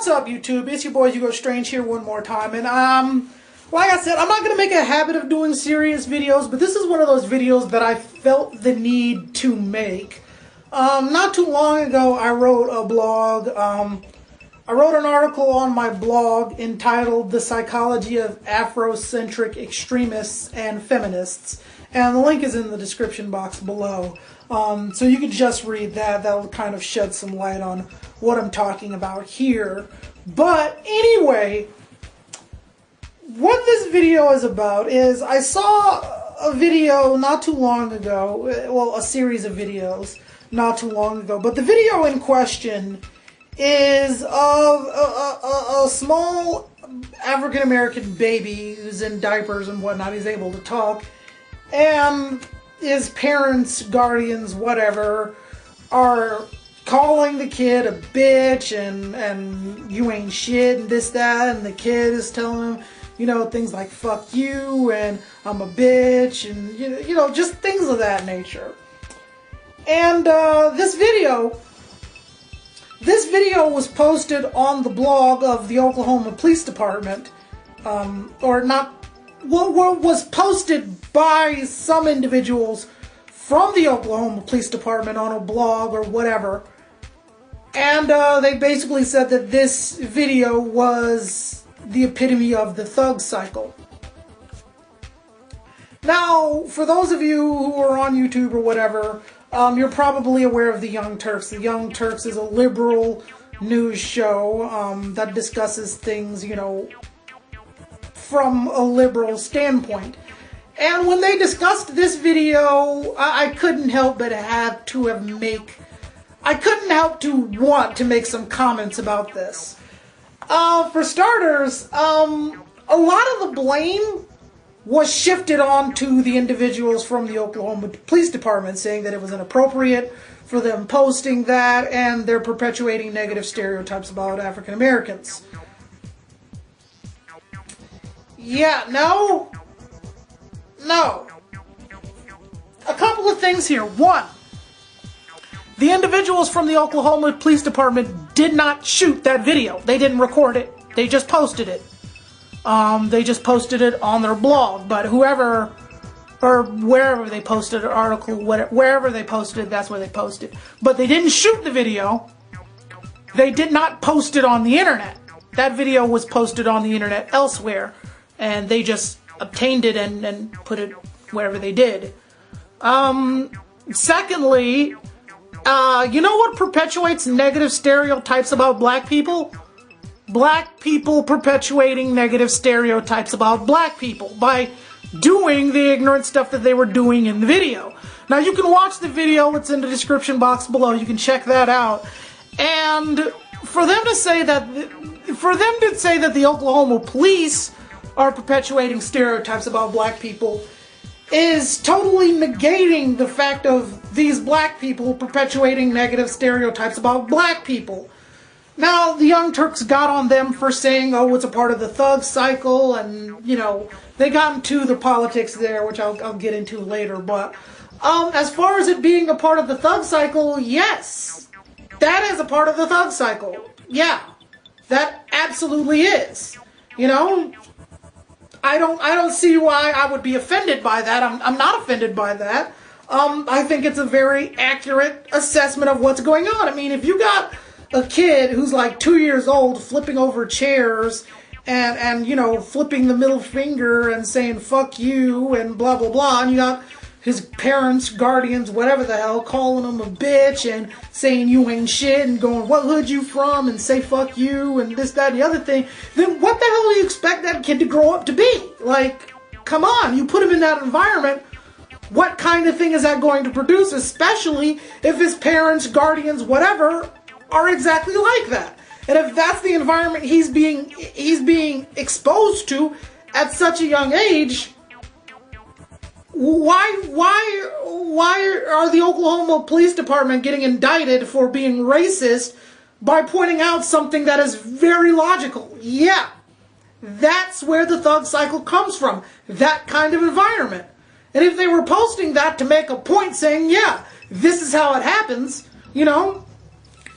What's up, YouTube? It's your boy Hugo Strange here one more time, and like I said, I'm not gonna make a habit of doing serious videos, but this is one of those videos that I felt the need to make. Not too long ago, I wrote a blog. I wrote an article on my blog entitled "The Psychology of Afrocentric Extremists and Feminists," and the link is in the description box below. So you can just read that. That'll kind of shed some light on what I'm talking about here. But anyway, what this video is about is I saw a video not too long ago, well, a series of videos not too long ago, but the video in question is of a small African-American baby who's in diapers and whatnot. He's able to talk, and his parents, guardians, whatever, are calling the kid a bitch and you ain't shit and this, that, and the kid is telling him, you know, things like fuck you and I'm a bitch and, you know, just things of that nature. And this video was posted on the blog of the Oklahoma Police Department, was posted by some individuals from the Oklahoma Police Department on a blog or whatever, and they basically said that this video was the epitome of the thug cycle. Now, for those of you who are on YouTube or whatever, you're probably aware of the Young Turks. The Young Turks is a liberal news show that discusses things, you know, from a liberal standpoint. And when they discussed this video, I couldn't help but I couldn't help to want to make some comments about this. For starters, a lot of the blame was shifted on to the individuals from the Oklahoma Police Department, saying that it was inappropriate for them posting that and they're perpetuating negative stereotypes about African Americans. Yeah, no. A couple of things here. One, the individuals from the Oklahoma Police Department did not shoot that video. They didn't record it. They just posted it. They just posted it on their blog. But whoever, or wherever they posted an article, wherever they posted it, that's where they posted. But they didn't shoot the video. They did not post it on the internet. That video was posted on the internet elsewhere. And they just obtained it and put it wherever they did. Secondly, you know what perpetuates negative stereotypes about black people? Black people perpetuating negative stereotypes about black people by doing the ignorant stuff that they were doing in the video. Now, you can watch the video. It's in the description box below. You can check that out. And for them to say that the Oklahoma police are perpetuating stereotypes about black people is totally negating the fact of these black people perpetuating negative stereotypes about black people. Now, the Young Turks got on them for saying, oh, it's a part of the thug cycle, and, you know, they got into the politics there, which I'll get into later, but as far as it being a part of the thug cycle, yes, that is a part of the thug cycle. Yeah, that absolutely is. You know, I don't see why I would be offended by that. I'm not offended by that. I think it's a very accurate assessment of what's going on. I mean, if you got a kid who's like 2 years old flipping over chairs and you know, flipping the middle finger and saying fuck you and blah blah blah, and you got his parents, guardians, whatever the hell, calling him a bitch and saying you ain't shit and going, what hood you from, and say fuck you and this, that, and the other thing, then what the hell do you expect that kid to grow up to be? Like, come on, you put him in that environment, what kind of thing is that going to produce, especially if his parents, guardians, whatever, are exactly like that? And if that's the environment he's being exposed to at such a young age, why are the Oklahoma Police Department getting indicted for being racist by pointing out something that is very logical? Yeah, that's where the thug cycle comes from, that kind of environment. And if they were posting that to make a point saying, yeah, this is how it happens, you know,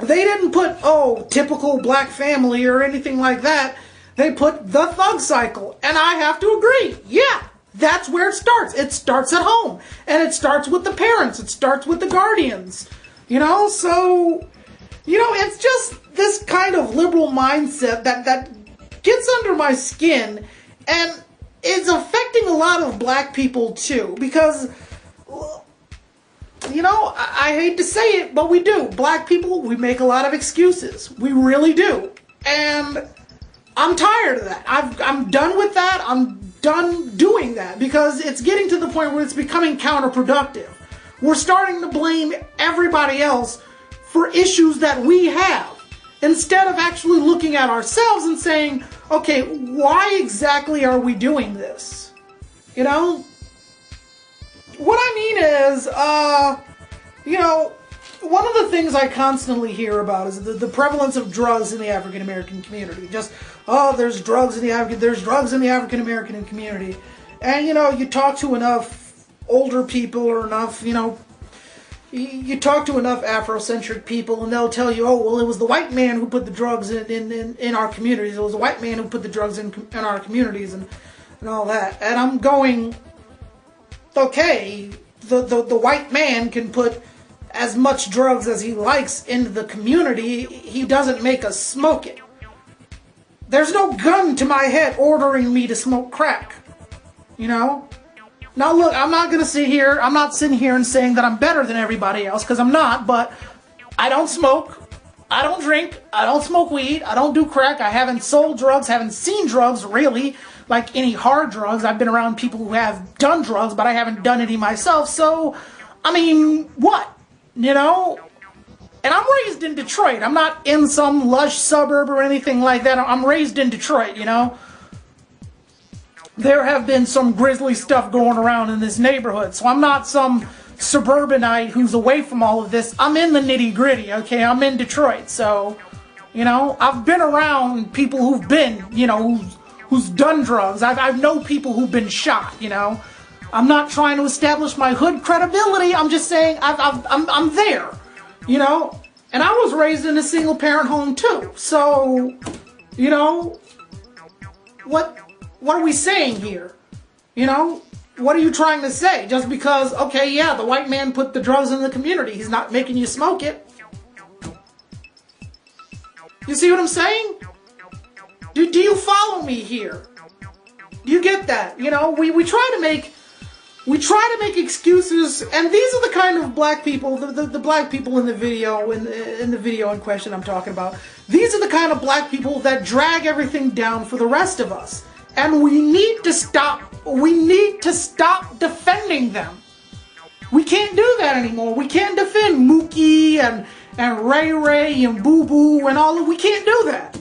They didn't put, oh, typical black family or anything like that. They put the thug cycle. And I have to agree. Yeah, that's where it starts. It starts at home. And it starts with the parents. It starts with the guardians. You know, so, you know, it's just this kind of liberal mindset that gets under my skin and is affecting a lot of black people too. Because, you know, I hate to say it, but we do. Black people, we make a lot of excuses. We really do. And I'm tired of that. I'm done with that. I'm done doing that because it's getting to the point where it's becoming counterproductive. We're starting to blame everybody else for issues that we have instead of actually looking at ourselves and saying, okay, why exactly are we doing this? You know? What I mean is, you know, one of the things I constantly hear about is the prevalence of drugs in the African American community. Just, oh, there's drugs in the African American community. And, you know, you talk to enough older people or enough, you know, you talk to enough Afrocentric people and they'll tell you, oh, well, it was the white man who put the drugs in our communities. It was the white man who put the drugs in our communities and all that. And I'm going, okay, the white man can put as much drugs as he likes into the community. He doesn't make us smoke it. There's no gun to my head ordering me to smoke crack. You know? Now look, I'm not sitting here and saying that I'm better than everybody else, because I'm not, but I don't smoke, I don't drink, I don't smoke weed, I don't do crack, I haven't sold drugs, haven't seen drugs really, like any hard drugs. I've been around people who have done drugs, but I haven't done any myself, so, I mean, what? You know? And I'm raised in Detroit. I'm not in some lush suburb or anything like that. I'm raised in Detroit, you know? There have been some grisly stuff going around in this neighborhood, so I'm not some suburbanite who's away from all of this. I'm in the nitty-gritty, okay? I'm in Detroit, so, you know, I've been around people who've been, you know, who's done drugs. I've known people who've been shot, you know? I'm not trying to establish my hood credibility. I'm just saying I'm there, you know? And I was raised in a single-parent home, too. So, you know, what are we saying here? You know? What are you trying to say? Just because, okay, yeah, the white man put the drugs in the community. He's not making you smoke it. You see what I'm saying? Do you follow me here? Do you get that? You know, we try to make excuses, and these are the kind of black people, the black people in the video, in the video in question I'm talking about. These are the kind of black people that drag everything down for the rest of us. And we need to stop defending them. We can't do that anymore. We can't defend Mookie and Ray Ray and Boo Boo and all of, we can't do that.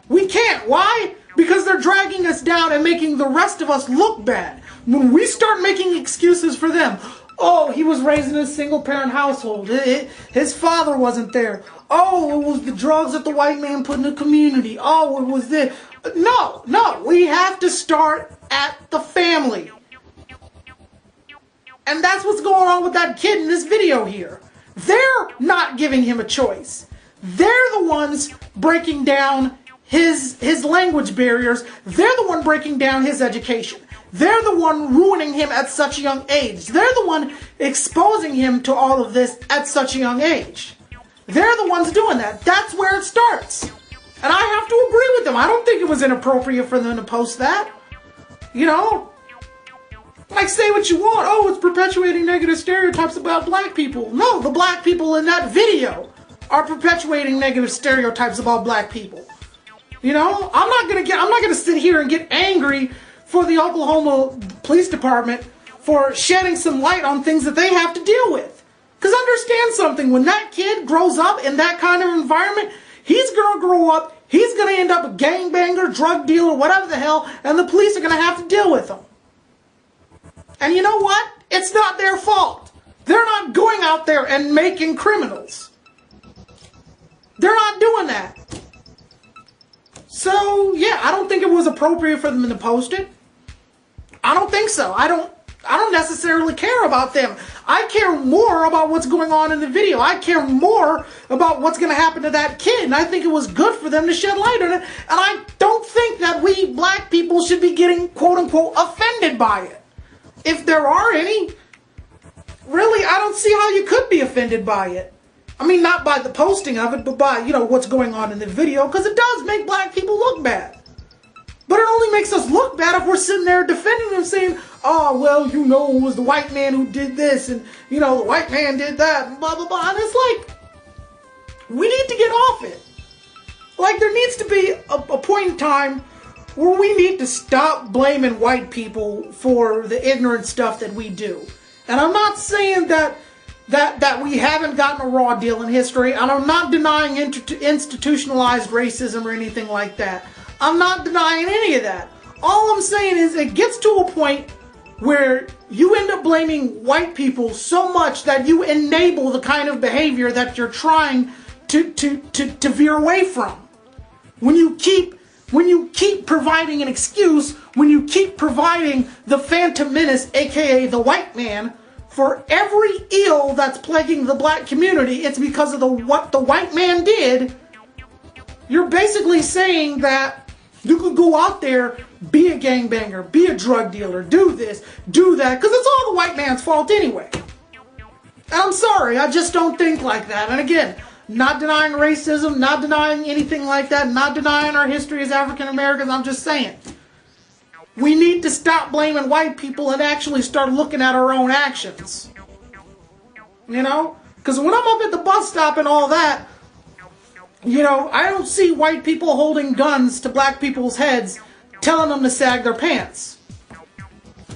We can't. Why? Because they're dragging us down and making the rest of us look bad. When we start making excuses for them, oh, he was raised in a single-parent household. His father wasn't there. Oh, it was the drugs that the white man put in the community. Oh, it was this. No, we have to start at the family. And that's what's going on with that kid in this video here. They're not giving him a choice. They're the ones breaking down his language barriers. They're the one breaking down his education. They're the one ruining him at such a young age. They're the one exposing him to all of this at such a young age. They're the ones doing that. That's where it starts. And I have to agree with them. I don't think it was inappropriate for them to post that. You know? Like, say what you want. Oh, it's perpetuating negative stereotypes about black people. No, the black people in that video are perpetuating negative stereotypes about black people. You know? I'm not gonna sit here and get angry for the Oklahoma Police Department for shedding some light on things that they have to deal with. Because understand something, when that kid grows up in that kind of environment, he's going to grow up, he's going to end up a gangbanger, drug dealer, whatever the hell, and the police are going to have to deal with him. And you know what? It's not their fault. They're not going out there and making criminals. They're not doing that. So, yeah, I don't think it was appropriate for them to post it. I don't think so. I I don't necessarily care about them. I care more about what's going on in the video. I care more about what's going to happen to that kid. And I think it was good for them to shed light on it. And I don't think that we black people should be getting, quote unquote, offended by it. If there are any, really, I don't see how you could be offended by it. I mean, not by the posting of it, but by, what's going on in the video. Because it does make black people look bad. But it only makes us look bad if we're sitting there defending them, saying, oh, well, it was the white man who did this, and, the white man did that, and blah, blah, blah. And it's like, we need to get off it. Like, there needs to be a point in time where we need to stop blaming white people for the ignorant stuff that we do. And I'm not saying that we haven't gotten a raw deal in history, and I'm not denying institutionalized racism or anything like that. I'm not denying any of that. All I'm saying is it gets to a point where you end up blaming white people so much that you enable the kind of behavior that you're trying to veer away from. When you keep providing an excuse, when you keep providing the Phantom Menace, aka the white man, for every ill that's plaguing the black community, it's because of what the white man did. You're basically saying that you could go out there, be a gangbanger, be a drug dealer, do this, do that, because it's all the white man's fault anyway. And I'm sorry, I just don't think like that. And again, not denying racism, not denying anything like that, not denying our history as African Americans, I'm just saying. We need to stop blaming white people and actually start looking at our own actions. Because when I'm up at the bus stop and all that, I don't see white people holding guns to black people's heads, telling them to sag their pants.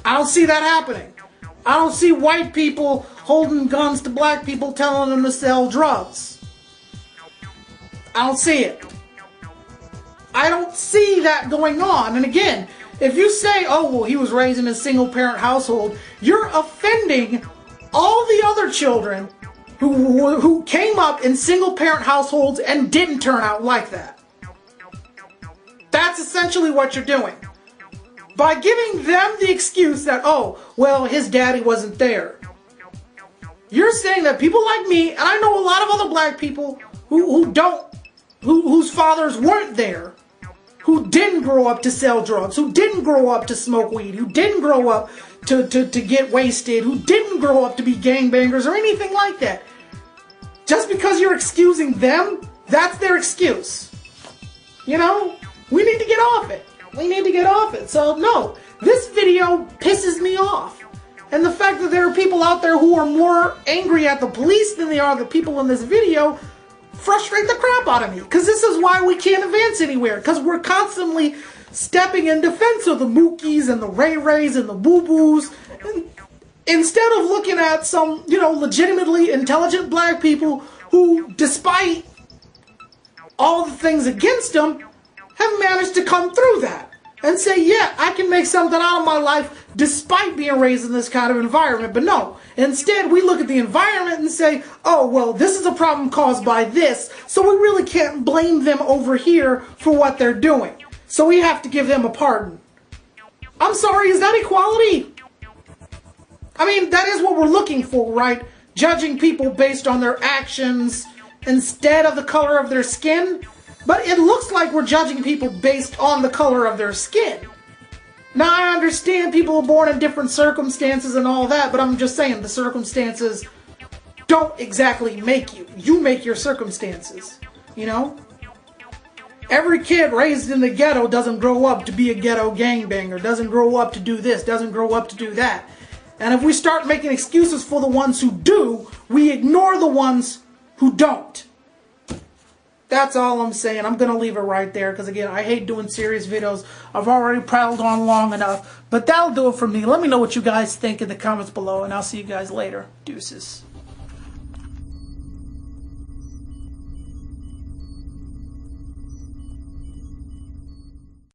I don't see that happening. I don't see white people holding guns to black people, telling them to sell drugs. I don't see it. I don't see that going on. And again, if you say, oh, well, he was raised in a single-parent household, you're offending all the other children who came up in single-parent households and didn't turn out like that. That's essentially what you're doing. By giving them the excuse that, oh, well, his daddy wasn't there. You're saying that people like me, and I know a lot of other black people whose fathers weren't there, who didn't grow up to sell drugs, who didn't grow up to smoke weed, who didn't grow up to get wasted, who didn't grow up to be gangbangers or anything like that. Just because you're excusing them, that's their excuse. We need to get off it. We need to get off it. So no, this video pisses me off. And the fact that there are people out there who are more angry at the police than they are the people in this video frustrate the crap out of me. Because this is why we can't advance anywhere. Because we're constantly stepping in defense of the Mookies and the Ray Rays and the Boo Boos. And instead of looking at some, legitimately intelligent black people who, despite all the things against them, have managed to come through that and say, yeah, I can make something out of my life despite being raised in this kind of environment. But no, instead we look at the environment and say, oh, well, this is a problem caused by this, so we really can't blame them over here for what they're doing. So we have to give them a pardon. I'm sorry, is that equality? I mean, that is what we're looking for, right? Judging people based on their actions instead of the color of their skin. But it looks like we're judging people based on the color of their skin. Now, I understand people are born in different circumstances and all that, but I'm just saying the circumstances don't exactly make you. You make your circumstances, Every kid raised in the ghetto doesn't grow up to be a ghetto gangbanger, doesn't grow up to do this, doesn't grow up to do that. And if we start making excuses for the ones who do, we ignore the ones who don't. That's all I'm saying. I'm going to leave it right there because, again, I hate doing serious videos. I've already prattled on long enough. But that'll do it for me. Let me know what you guys think in the comments below, and I'll see you guys later. Deuces.